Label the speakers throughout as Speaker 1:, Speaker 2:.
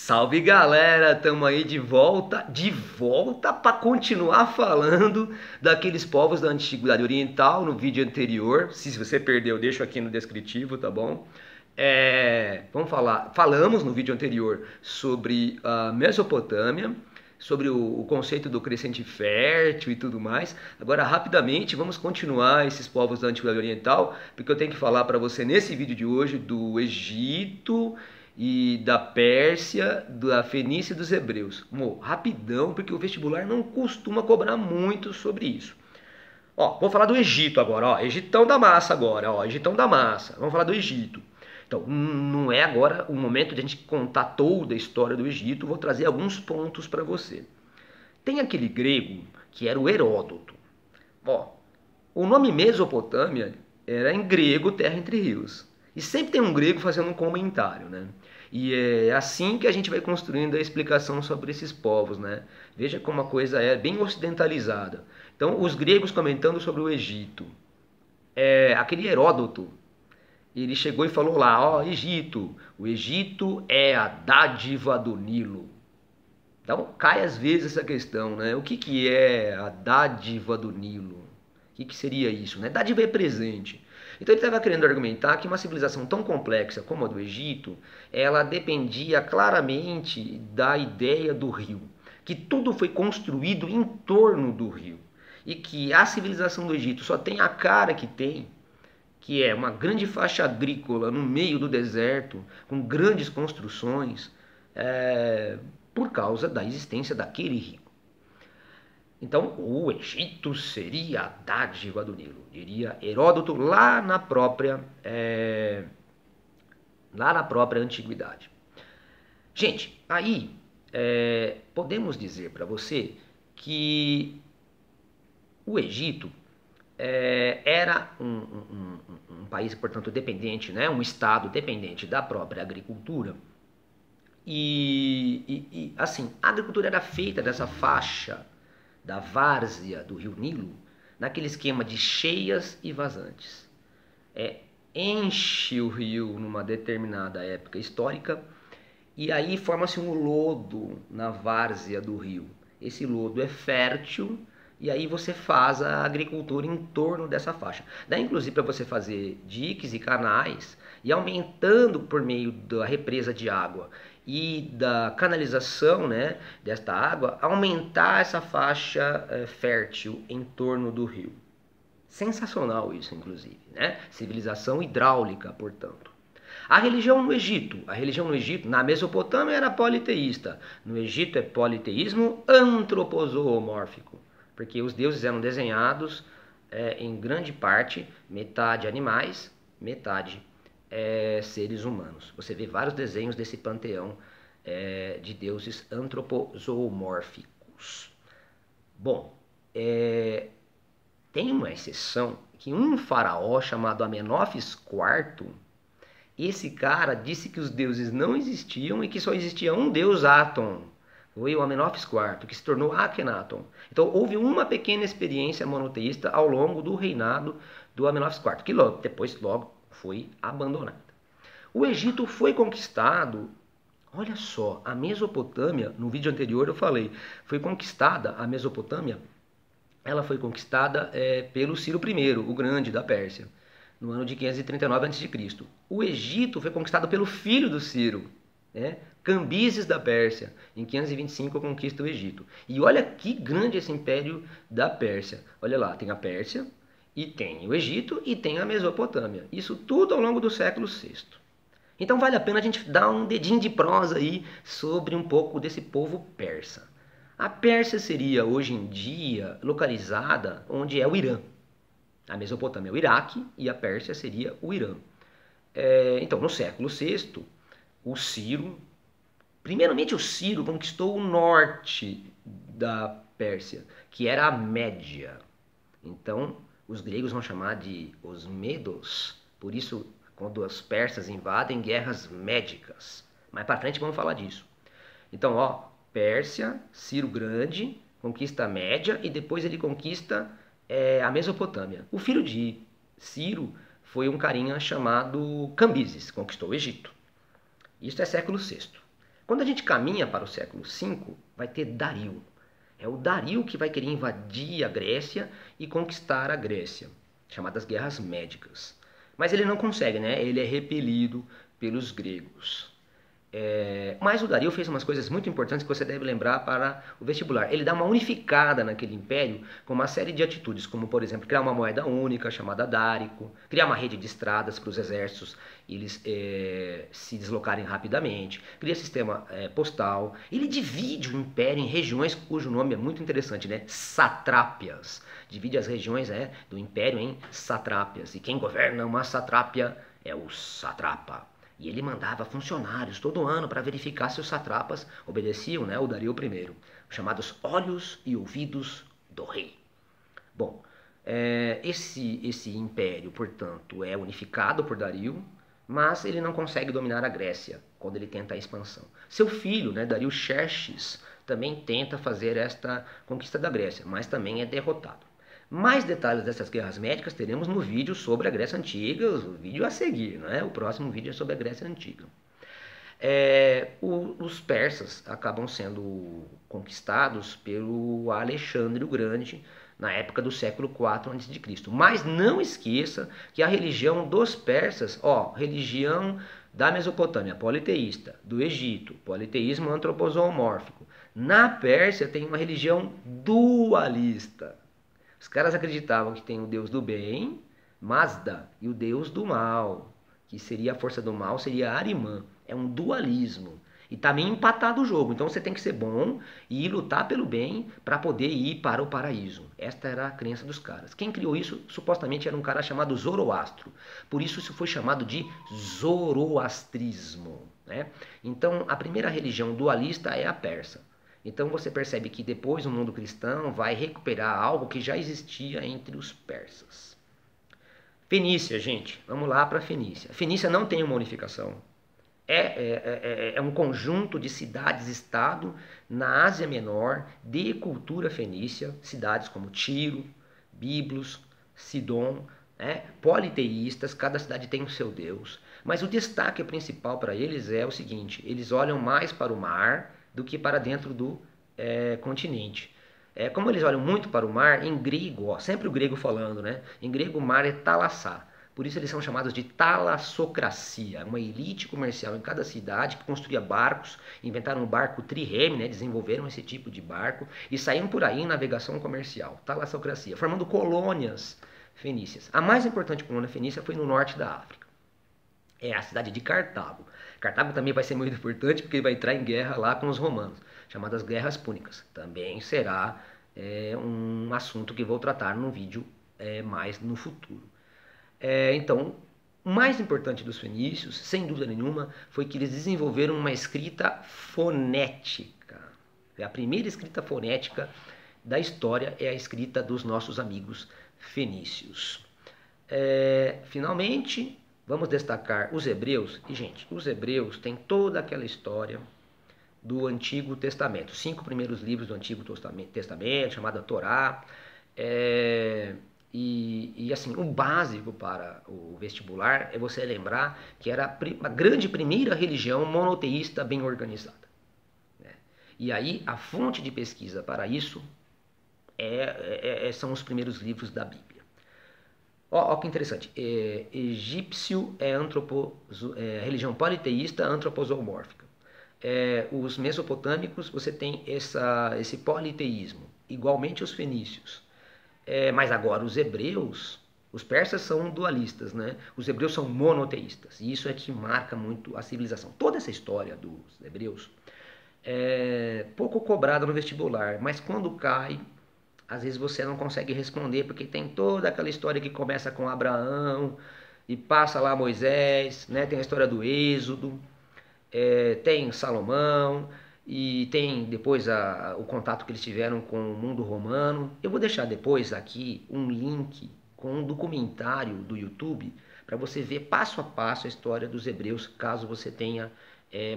Speaker 1: Salve galera, tamo aí de volta para continuar falando daqueles povos da Antiguidade Oriental no vídeo anterior. Se você perdeu, deixo aqui no descritivo, tá bom? Falamos no vídeo anterior sobre a Mesopotâmia, sobre o conceito do crescente fértil e tudo mais. Agora, rapidamente, vamos continuar esses povos da Antiguidade Oriental, porque eu tenho que falar para você nesse vídeo de hoje do Egito e da Pérsia, da Fenícia e dos Hebreus. Rapidão, porque o vestibular não costuma cobrar muito sobre isso. Vou falar do Egito agora, Egitão da massa agora, Egitão da massa. Vamos falar do Egito. Então, não é agora o momento de a gente contar toda a história do Egito, vou trazer alguns pontos para você. Tem aquele grego que era o Heródoto. O nome Mesopotâmia era em grego Terra entre Rios. E sempre tem um grego fazendo um comentário, né? E é assim que a gente vai construindo a explicação sobre esses povos, né? Veja como a coisa é bem ocidentalizada. Então, os gregos comentando sobre o Egito. Aquele Heródoto, ele chegou e falou lá, Egito, o Egito é a dádiva do Nilo. Então, cai às vezes essa questão, né? O que é a dádiva do Nilo? O que seria isso, né? Dádiva é presente. Então ele estava querendo argumentar que uma civilização tão complexa como a do Egito, ela dependia claramente da ideia do rio, que tudo foi construído em torno do rio, e que a civilização do Egito só tem a cara que é uma grande faixa agrícola no meio do deserto, com grandes construções, por causa da existência daquele rio. Então, o Egito seria a dádiva do Nilo, diria Heródoto lá na própria antiguidade. Gente, aí podemos dizer para você que o Egito era um país, portanto, dependente, né? Um estado dependente da própria agricultura. E assim, a agricultura era feita dessa faixa da várzea do rio Nilo, naquele esquema de cheias e vazantes. Enche o rio numa determinada época histórica e aí forma-se um lodo na várzea do rio. Esse lodo é fértil e aí você faz a agricultura em torno dessa faixa. Dá inclusive para você fazer diques e canais e aumentando por meio da represa de água e da canalização, né, desta água, aumentar essa faixa fértil em torno do rio. Sensacional isso, inclusive, né? Civilização hidráulica, portanto. A religião no Egito, na Mesopotâmia era politeísta, no Egito é politeísmo antropozoomórfico, porque os deuses eram desenhados em grande parte, metade animais, metade seres humanos. Você vê vários desenhos desse panteão de deuses antropozoomórficos. Bom, tem uma exceção que um faraó chamado Amenófis IV, esse cara disse que os deuses não existiam e que só existia um deus Aton. Foi o Amenófis IV, que se tornou Akhenaton. Então houve uma pequena experiência monoteísta ao longo do reinado do Amenófis IV, que depois foi abandonada. O Egito foi conquistado, olha só, a Mesopotâmia, no vídeo anterior eu falei, foi conquistada a Mesopotâmia, ela foi conquistada pelo Ciro I, o Grande da Pérsia, no ano de 539 a.C. O Egito foi conquistado pelo filho do Ciro, Cambises da Pérsia, em 525 conquista o Egito. E olha que grande esse império da Pérsia. Olha lá, tem a Pérsia, e tem o Egito, e tem a Mesopotâmia. Isso tudo ao longo do século VI. Então vale a pena a gente dar um dedinho de prosa aí sobre um pouco desse povo persa. A Pérsia seria, hoje em dia, localizada onde é o Irã. A Mesopotâmia é o Iraque e a Pérsia seria o Irã. Então, no século VI, o Ciro, primeiramente o Ciro conquistou o norte da Pérsia, que era a Média. Então, os gregos vão chamar de os Medos, por isso, quando os persas invadem, guerras médicas. Mais para frente vamos falar disso. Então, Pérsia, Ciro Grande, conquista a Média e depois ele conquista a Mesopotâmia. O filho de Ciro foi um carinha chamado Cambises, conquistou o Egito. Isso é século VI. Quando a gente caminha para o século V, vai ter Dario. É o Dario que vai querer invadir a Grécia e conquistar a Grécia, chamadas Guerras Médicas. Mas ele não consegue, né? Ele é repelido pelos gregos. Mas o Dario fez umas coisas muito importantes que você deve lembrar para o vestibular. Ele dá uma unificada naquele império com uma série de atitudes, como, por exemplo, criar uma moeda única chamada Dárico, criar uma rede de estradas para os exércitos eles se deslocarem rapidamente, cria sistema postal. Ele divide o império em regiões cujo nome é muito interessante, né? Satrápias. Divide as regiões do império em satrápias. E quem governa uma satrápia é o satrapa. E ele mandava funcionários todo ano para verificar se os satrapas obedeciam, né, o Dario I, chamados olhos e ouvidos do rei. Bom, esse império, portanto, é unificado por Dario, mas ele não consegue dominar a Grécia quando ele tenta a expansão. Seu filho, né, Dario Xerxes, também tenta fazer esta conquista da Grécia, mas também é derrotado. Mais detalhes dessas guerras médicas teremos no vídeo sobre a Grécia Antiga, o vídeo a seguir, né? O próximo vídeo é sobre a Grécia Antiga. Os persas acabam sendo conquistados pelo Alexandre o Grande na época do século IV a.C. Mas não esqueça que a religião dos persas, religião da Mesopotâmia, politeísta, do Egito, politeísmo antroposomórfico. Na Pérsia tem uma religião dualista. Os caras acreditavam que tem o deus do bem, Mazda, e o deus do mal, que seria a força do mal, seria Arimã. É um dualismo. E tá meio empatado o jogo. Então você tem que ser bom e lutar pelo bem para poder ir para o paraíso. Esta era a crença dos caras. Quem criou isso supostamente era um cara chamado Zoroastro. Por isso foi chamado de zoroastrismo, né? Então a primeira religião dualista é a persa. Então você percebe que depois o mundo cristão vai recuperar algo que já existia entre os persas. Fenícia, gente. Vamos lá para a Fenícia. A Fenícia não tem uma unificação. É um conjunto de cidades-estado na Ásia Menor de cultura fenícia. Cidades como Tiro, Biblos, Sidom, politeístas. Cada cidade tem o seu deus. Mas o destaque principal para eles é o seguinte. Eles olham mais para o mar do que para dentro do continente. Como eles olham muito para o mar, em grego, sempre o grego falando, né? Em grego o mar é thalassá. Por isso eles são chamados de thalassocracia, uma elite comercial em cada cidade que construía barcos, inventaram o barco trireme, né? Desenvolveram esse tipo de barco e saíam por aí em navegação comercial, thalassocracia, formando colônias fenícias. A mais importante colônia fenícia foi no norte da África. É a cidade de Cartago. Cartago também vai ser muito importante porque ele vai entrar em guerra lá com os romanos, chamadas Guerras Púnicas. Também será um assunto que vou tratar num vídeo mais no futuro. Então, o mais importante dos fenícios, sem dúvida nenhuma, foi que eles desenvolveram uma escrita fonética. A primeira escrita fonética da história é a escrita dos nossos amigos fenícios. Finalmente, vamos destacar os hebreus. E, gente, os hebreus têm toda aquela história do Antigo Testamento. 5 primeiros livros do Antigo Testamento, chamada Torá. E assim, o básico para o vestibular é você lembrar que era a grande primeira religião monoteísta bem organizada, né? E aí, a fonte de pesquisa para isso são os primeiros livros da Bíblia. Ó que interessante. Egípcio é religião politeísta antroposomórfica. Os mesopotâmicos, você tem esse politeísmo, igualmente os fenícios. Mas agora os hebreus, os persas são dualistas, né? Os hebreus são monoteístas. E isso é que marca muito a civilização. Toda essa história dos hebreus é pouco cobrada no vestibular, mas quando cai, às vezes você não consegue responder, porque tem toda aquela história que começa com Abraão e passa lá Moisés, né? Tem a história do Êxodo, tem Salomão, e tem depois o contato que eles tiveram com o mundo romano. Eu vou deixar depois aqui um link com um documentário do YouTube para você ver passo a passo a história dos hebreus, caso você tenha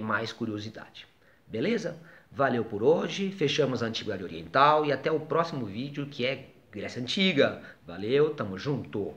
Speaker 1: mais curiosidade. Beleza? Valeu por hoje, fechamos a Antiguidade Oriental e até o próximo vídeo que é Grécia Antiga. Valeu, tamo junto!